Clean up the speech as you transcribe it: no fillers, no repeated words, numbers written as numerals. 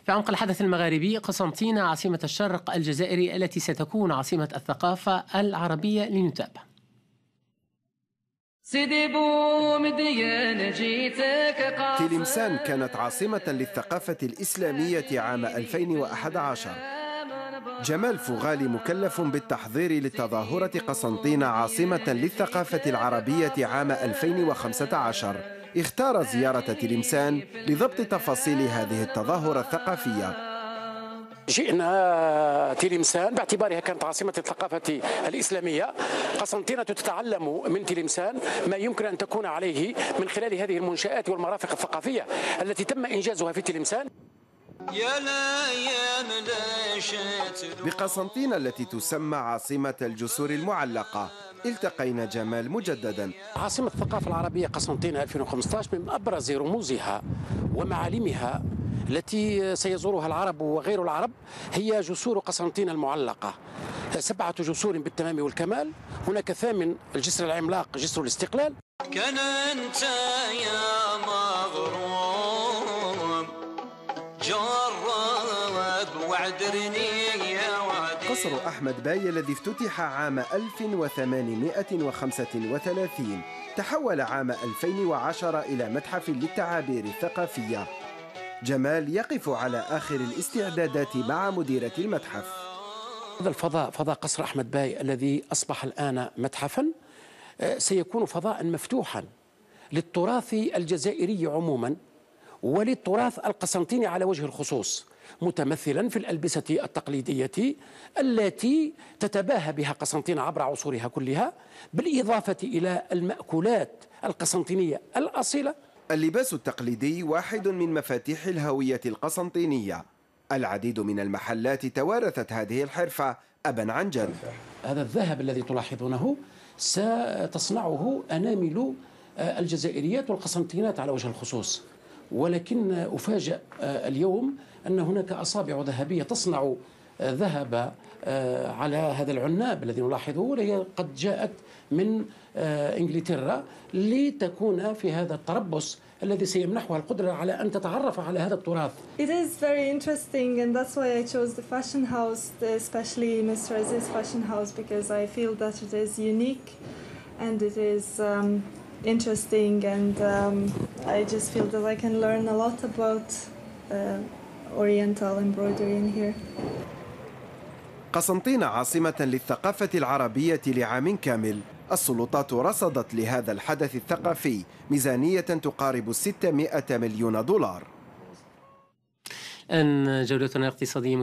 في عمق الحدث المغاربي، قسنطينة عاصمة الشرق الجزائري التي ستكون عاصمة الثقافة العربية، لنتابع. تلمسان كانت عاصمة للثقافة الإسلامية عام 2011. جمال فغالي مكلف بالتحضير لتظاهرة قسنطينة عاصمة للثقافة العربية عام 2015. اختار زيارة تلمسان لضبط تفاصيل هذه التظاهرة الثقافية. جئنا تلمسان باعتبارها كانت عاصمة الثقافة الإسلامية. قسنطينة تتعلم من تلمسان ما يمكن أن تكون عليه من خلال هذه المنشآت والمرافق الثقافية التي تم إنجازها في تلمسان. بقسنطينة التي تسمى عاصمة الجسور المعلقة التقينا جمال مجددا. عاصمة الثقافة العربية قسنطينة 2015 من أبرز رموزها ومعالمها التي سيزورها العرب وغير العرب هي جسور قسنطينة المعلقة، 7 جسور بالتمام والكمال. هناك 8 الجسر العملاق جسر الاستقلال. كان أنت يا مغروم جرب وعدرني يا وادي. قصر أحمد باي الذي افتتح عام 1835 تحول عام 2010 إلى متحف للتعابير الثقافية. جمال يقف على آخر الاستعدادات مع مديرة المتحف. هذا الفضاء، فضاء قصر أحمد باي الذي أصبح الآن متحفا، سيكون فضاء مفتوحا للتراث الجزائري عموما وللتراث القسنطيني على وجه الخصوص، متمثلا في الألبسة التقليدية التي تتباهى بها قسنطينة عبر عصورها كلها، بالإضافة إلى المأكولات القسنطينية الأصيلة. اللباس التقليدي واحد من مفاتيح الهوية القسنطينية. العديد من المحلات توارثت هذه الحرفة أبا عن جد. هذا الذهب الذي تلاحظونه ستصنعه أنامل الجزائريات والقسنطينات على وجه الخصوص، ولكن أفاجأ اليوم أن هناك أصابع ذهبية تصنع ذهب على هذا العناب الذي نلاحظه، وهي قد جاءت من إنجلترا لتكون في هذا التربص الذي سيمنحها القدرة على أن تتعرف على هذا التراث. It is very interesting and that's why I chose the fashion house, especially Mr. Aziz fashion house, because I feel that it is unique and it is interesting and I just feel that I can learn a lot about Oriental embroidery in here. قسنطينة عاصمة للثقافة العربية لعام كامل. السلطات رصدت لهذا الحدث الثقافي ميزانية تقارب 600 مليون دولار. أن جولتنا الاقتصادية